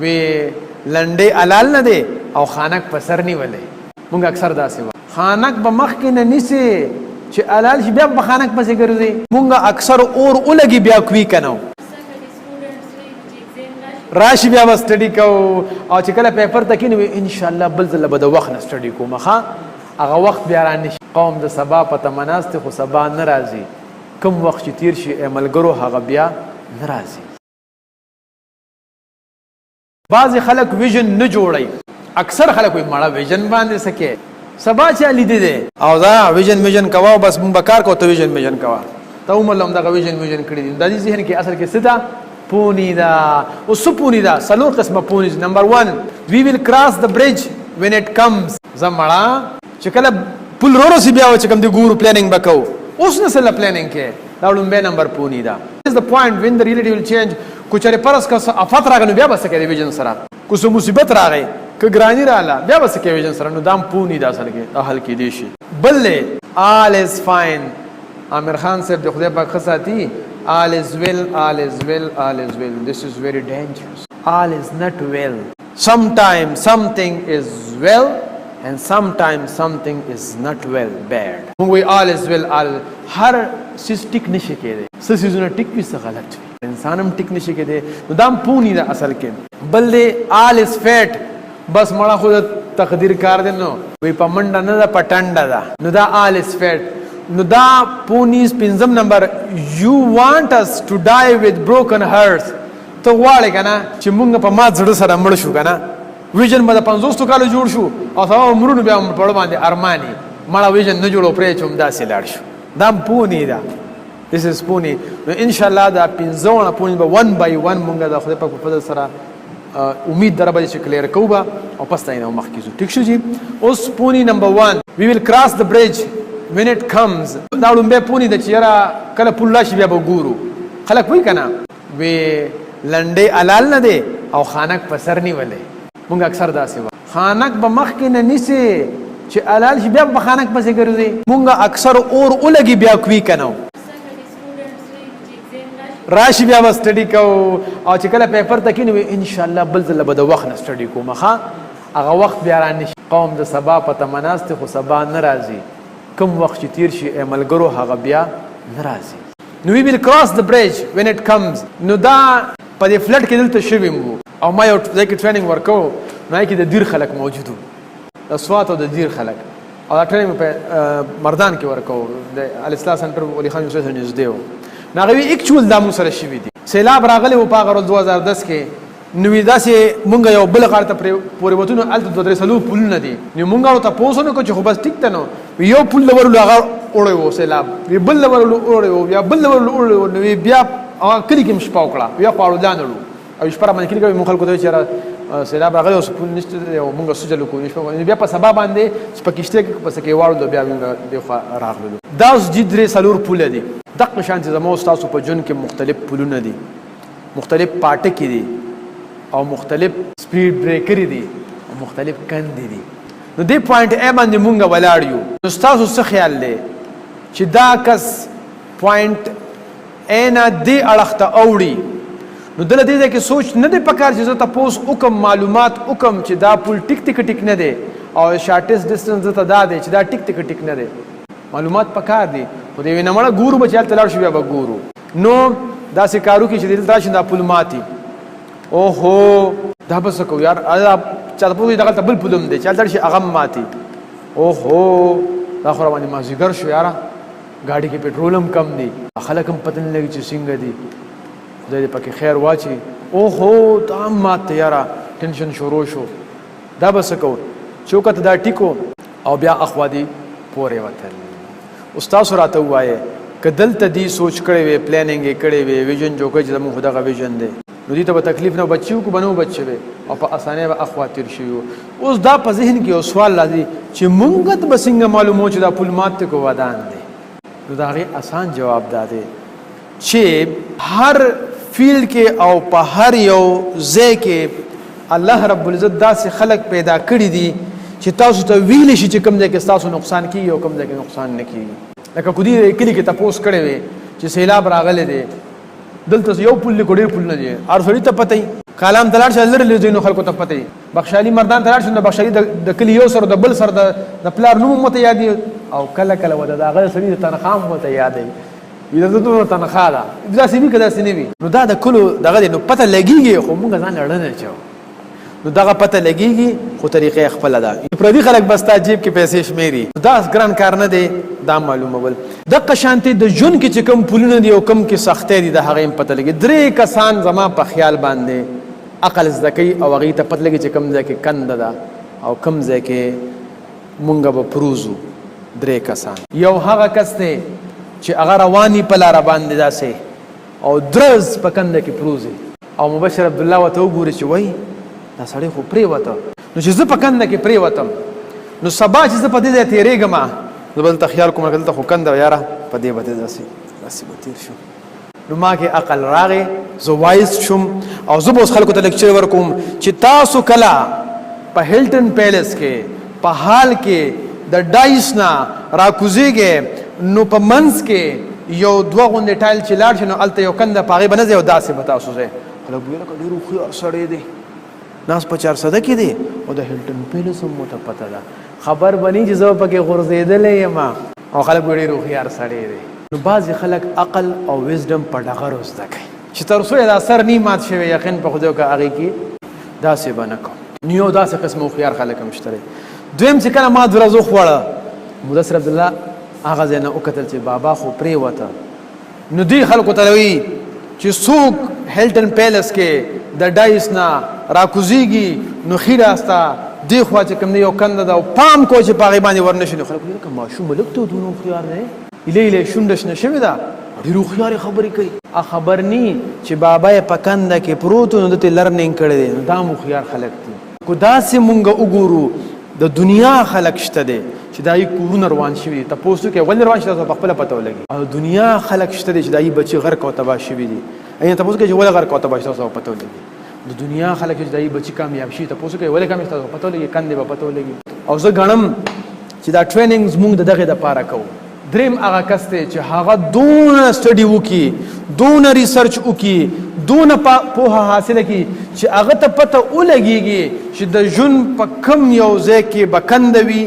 وی لنډې حلال نه دی او خانک په سر نیولې. مونږ اکثر داسې وایو خانک به مخکې نه نیسي چې حلال شي بیا به خانک پسې ګرځي. مونږ اکثر اور ولګي بیا کوي که نه راشي بیا به سټډي کوو او چې کله پیپر ته کښېنو وي انشاءالله بل ځله به د وخت نه سټډي کوم. ښه هغه وخت بیا رانشي. قوم د سبا په تمه ناست دی خو سبا نه راځي. کوم وخت چې تیر شي ملګرو هغه بیا نه راځي. بعضې خلک ویژن نه جوړوي. اکثر خلک وایي مړه ویژن باندې څه کې سبا چا لیدی دی او دا ویژن کوه بس مونږ به کار کوو ته ویژن کوه ته عمر له همدغه ویژن کړي دي. د دې ذهن کې اصل کې څه ده پونی ده. اوس څه پونی ده؟ څلور قسمه پونی. نمبر 1 وی ویل کراس د برج وین اټ کمز. زه مړه چې کله پل رورسي بیا چې کوم د ګورو پلانینګ به کوو اوس نه سره پلانینګ کې دا لومبی نمبر پونی ده. is the point when the reality will change. کو چېرې فرض که څه افت راغی نو بیا به څه کوې د ویژن سره. کو څه مصیبت راغی که ګراني راغله بیا به څه کوې ویژن سره. نو دا هم پونی ده اصل کې دا حل کېدی شي. بل دی all is fine. عامر خان صاحب د خدای پاک ښه ساتي. all is well. This is very dangerous. all is not well. sometimes something is well and sometimes something is not well, bad. مونږ وایي all is well. هر څیز ټیک نشي کېدی. څه څیزونه ټیک وي څه غلط وي. انسان هم ټیک نشي کېدی. نو دا هم پونی ده اصل کې. بل دی all is fate. بس مړه خو د تقدیر کار دی. نو وایي په منډه نه ده په ټنډه ده. نو دا all is fate. نو دا پونیز 5 نمبر you want us to die with broken hearts. ته غواړې که نه چې مونږ په مات زړه سره مړ شو که نه. ویژن به د 50 کالو جوړ شو او سبا به مرونو بیا په باندې ارماني مړه ویژن نه جوړو پرې چې همداسې لاړ شو. دا هم پونی ده. This is پونی. نو انشاءالله دا 15 پونی به 1 by 1 مونږ د خدای پاک په فضل سره امید دره به چې کلیر کوو به او پس ته یې مخکې ځو. ټیک شو جي. اوس پونی نمبر 1 we will cross the bridge when it comes. دا لومبی پونی ده چې یاره کله پل راشي بیا به ګورو. خلک وایي که نه وی لنډې حلال نه دی او خانک په سر نیولې. مونږ اکثر داسې وایو خانک به مخکې نه نیسي چې حلال شي بیا به خانک پسې ګرځي. مونږ اکثر اور ولګي بیا کوي که نه راشي بیا به سټډي کوو او چې کله پیپر ته کښېنو وي انشاءالله بل ځله به د وخت نه سټډي کوم. ښه هغه وخت بیا رانشي. قوم د سبا په تمه ناست دی خو سبا نه راځي. کوم وخت چې تیر شي ملګرو هغه بیا نه راځي. نو we will cross the bridge when it comes. نو دا په دې فلټ کې دلته شوي وو او ما یو ځای کې ټریننګ ورکوو نو هغې کې د دیر خلک موجود وو د سوات او د دیر خلک او دا ټریننګ په مردان کې ورکوو د الاصلاح سنټر ولی خان یوسف سره نږدې وو. نو هغه وی اکچوال دا مونږ سره شوي دي. سیلاب راغلی و په هغه ورځ 2010 کې. نو وی داسې مونږ یو بل غاړې ته پورې وتو نو هلته 2-3 پلونه دي. نو مونږ ورته تپوس ونه کړو چې خو بس ټیک ته نو یو پل له ورلو هغه اوړی و سیلاب وی بل له ورلو اوړی و بیا بل له ورلو اوړی و. نو وی بیا هغه کلي کې م شپه وکړه بیا خواړودان وړو او شپه راباندې کلي کوي مونږ خلکو ته وایي چې یاره سیلاب راغلی اوس پل نشته دی او مونږ سجل وکړو شپه بیا په سبا باندې چې په کښتۍ کې پسې کې واړو بیا مونږ دې خوا راغللو. دا اوس جي 3-4 پوله دي. دقه شانتې زما او ستاسو په ژوند کې مختلف پلونه دي مختلف پاټکې دي او مختلف سپیډ بریکرې دي او مختلف کندې دي. نو دې پوینټ ای باندې مونږ ولاړ یو. نو ستاسو څه خیال دی چې دا کس پوینټ ای نه دې اړخ ته اوړي نو دله دې ځای کې سوچ نه دی پکار چې زه تپوس وکم معلومات وکم چې دا پل ټیک نه دی او شارټیسټ ډسټنس دته دا دی چې دا ټیک نه دی. معلومات پکار دي خو د یوې نه مړه ګورو به چې هلته لاړ شو بیا به ګورو. نو داسې کارو کې چې دلته راشي دا پل ماتي اوهو دا به څه کوو یار چا ته پوهېږي دغلته بل پل هم دی چې هلته راشي هغه هم ماتي. اوهو دا خو راباندې مازدیګر شو یاره ګاډي کې پټرول هم کم دی خلک هم پته نه لګي چې څنګه دي خدای دې پکې خیر واچي. اوهو دا هم مات دی یاره ټینشن شروع شو دا به څه کوو چوکته دا ټیکو او بیا اخوا دې پورې وتل. استاد راته ووایه که دلته دې سوچ کړی وی پلانینګ یې کړی وی ویژن جوړ کړی چې زموږ خو دغه ویژن دی نو دې ته به تکلیف نه بچي وکړو به نه بچ شوی او په اسانۍ به اخوا تېر شوي وو. اوس دا په ذهن کې یو سوال راځي چې مونږ ته به څنګه معلومو چې دا پل مات دی که ودان دی. نو د هغې اسان جواب دا دی چې هر فیلډ کې او په هر یو ځای کې الله رب العزت داسې خلک پیدا کړي دي چې تاسو ته ویلی شي چې کوم ځای کې ستاسو نقصان کېږي او کوم ځای کې نقصان نه کېږي. لکه کدي کلي کې تپوس کړی وی چې سیلاب راغلی دی دلته یو پل لیکو ډېر پل نه دی هر سړي ته پته وي کالام ته لاړ شه لرې ځینو خلکو ته پته وي بخشالي مردان ته لاړ شه نو بخشالي د کلي یو سر د بل سر د پلار نوم هم ورته یادوي او کله کله به د هغه سړي د تنخواه هم ورته یادوي د ده دومره تنخواه ده داسې وي که داسې نه وي نو دا د کلو دغه دی نو پته لګېږي خو مونږ ځان لړه نه اچوو نو دغه پته لګېږي خو طریقې خپله ده پردي خلک به ستا جیب کې پیسې شمېري دا ګران کار نه دی دا معلومول دغه شانتې د ژوند کې چې کوم پلونه دي او کوم کې سختۍ دي د هغې هم پته لګي 3 کسان زما په خیال باندې عقل زده کوي او هغې ته پته لګي چې کوم ځای کې کنده ده او کوم ځای کې مونږ به پروزو 3 کسان یو هغه کس دی چې هغه رواني په لاره باندې داسې او درز په کنده کې پروزي او مبشر عبدالله ورته وګوري چې وایي دا سړی خو پرېوته نو چې زه په کنده کې پرېوتم نو سبا چې زه په دې ځای تېرېږم زه به دلته خیال کوم دلته خو کنده یاره په دې به داسې به تېر شم نو ما کې عقل راغی زه وایس شم او زه به اوس خلکو ته لیکچر ورکوم چې تاسو کله په هیلټن پیلس کې په حال کې د ډایس نه راکوزېږئ نو په منځ کې یو 2 غوندې ټایل چې لاړ شي نو هلته یو کنده په هغې به نه ځئ او داسې به تاسو ځئ خلک ویل که ډېر هوښیار سړی دی ناس په 400 کې دی او د هیلټن پیلس هم مو ته پته ده خبر به نه چې زه پکې غورځېدلی یم او خلک به ډېر هوښیار سړی دی نو بعضې خلک عقل او وزډم په ډغرو زده کوي چې تر څو یې دا سر نی مات شوی یقین په خدای که هغې کې داسې به نه کوم نو یو داسې قسم هوښیار خلک هم شته دی دویم چې کله ما 2 ورځو خوړه مدثر عبدالله هغه ځای نه وکتل چې بابا خو پرېوته نو دوی خلکو ته وایي چې څوک هیلټن پیلس کې د ډایس نه راکوزېږي نو ښي راسته دې خوا چې کوم دی یو کنده ده او پام کوه چې په هغې باندې ورنه شي نو خلک وایي لکه ماشوم هلک ته دونه هوښیار دی ایله ایله شونډه شنه شوې ده ډېر هوښیارې خبرې کوي خبر نی چې بابا یې په کنده کې پروت و نو ده ته لرنینګ کړی دی نو دا هم هوښیار خلک دي خو داسې مونږ وګورو د دنیا خلک شته دی چې دا یې کورونه روان شوي دي تپوس وکړئ ولې روان شي تاسو په خپله پته ولګي او دنیا خلک شته دی چې دا یې بچي غرق او تباه شوي دي تپوس وکړئ چې ولې غرق او تباه شي تاسو په پته ولګي د دنیا خلک چې دا یې بچي کامیاب شي تپوس وکړئ ولې کامیاب تاسو په پته ولګي کندې به پته ولګي او زه ګڼم چې دا ټریننګز مونږ د دغې دپاره کوو دریم هغه کس دی چې هغه دونه سټډي وکړي دونه ریسرچ وکړي دونه پوهه حاصله کړي چې هغه ته پته ولګېږي چې د ژوند په کم یو ځای کې به کنده وي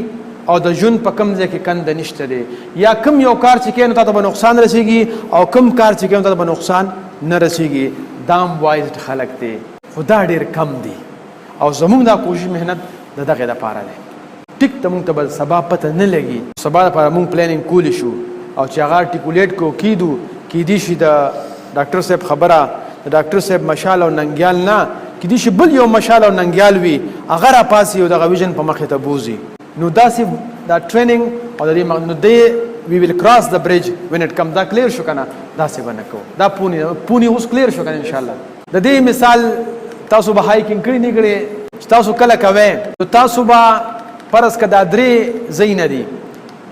او د ژوند په کم ځای کې کنده نشته دی یا کم یو کار چې کوې نو تا ته به نقصان رسېږي او کم کار چې کوې نو تا ته به نقصان نه رسېږي دا هم وایزډ خلک دی خو دا ډېر کم دي او زموږ دا کوشش محنت د دغې دپاره دی ټیک ته مونږ ته به سبا پته نه لګي سبا لپاره مونږ پلانینګ کولی شو او چې هغه ارټیکولیټ کو کیدو کیدی شي د ډاکټر صاحب خبره د ډاکټر صاحب مشال او ننګیال نه کیدی شي بل یو مشال او ننګیال وي هغه راپاسي او دغه ویژن په مخې ته بوځي نو داسې دا ټریننګ او د دې نو دی وی ویل کراس د برج وین اټ کم دا کلیر شو کنه داسې به نه کوو دا پونی اوس کلیر شو کنه انشاءالله د دې مثال تاسو به هایکینګ کړي نه کړي چې تاسو کله کوئ نو تاسو به فرض که دا 3 ځایونه دي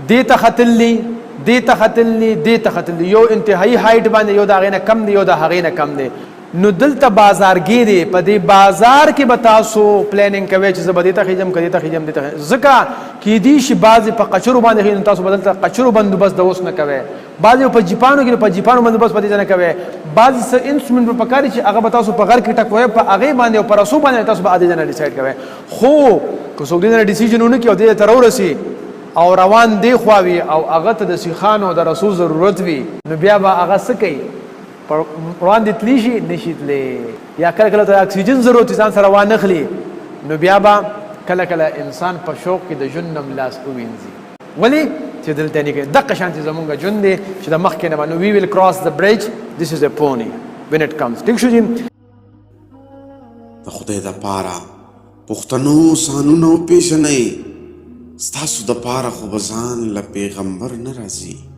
دې ته ختلي دې ته ختلي دې ته ختلي یو انتهایی هایټ باندې یو د هغې نه کم دی یو د هغې نه کم دی نو دلته بازارګي دی په دې بازار کې به تاسو پلانینګ کوئ چې زه به دې ته خیږم که دې ته خیږم دې ته ځکه کیدی شي بعضې په قچرو باندې خیږي نو تاسو به دلته قچرو بندوبست د اوس نه کوئ بعضې په جیپانو کې په جیپانو بندوبست په دې ځای نه کوئ بعضې څه انسټرومنټ به پکار چې هغه به تاسو په غر کې ټکوئ په هغې باندې او په رسو باندې تاسو به دې ځای نه ډیسایډ کوئ خو که څوک دې نه ډیسیژن ونه کړي او دې ته راورسي او روان دی خوا وي او هغه ته د سیخانو د رسو ضرورت وي نو بیا به هغه څه کوي وړاندې تللی شي نشي تللی یا کله کله ته اکسیجن ضرورت ځان سره وانخلي نو بیا به کله کله انسان په شوق کې د ژوند نه لاس ووینځي ولې چې دلته نه کوي دقه شانتې زمونږ ژوند دی چې د مخکې نه به نو وی ویل کراس د برج دیس از ا پونی وین اټ کمز ټیک شو جي د خدای دپاره پښتنو سانونه وپېژنئ ستاسو دپاره خو به ځان له پیغمبر نه راځي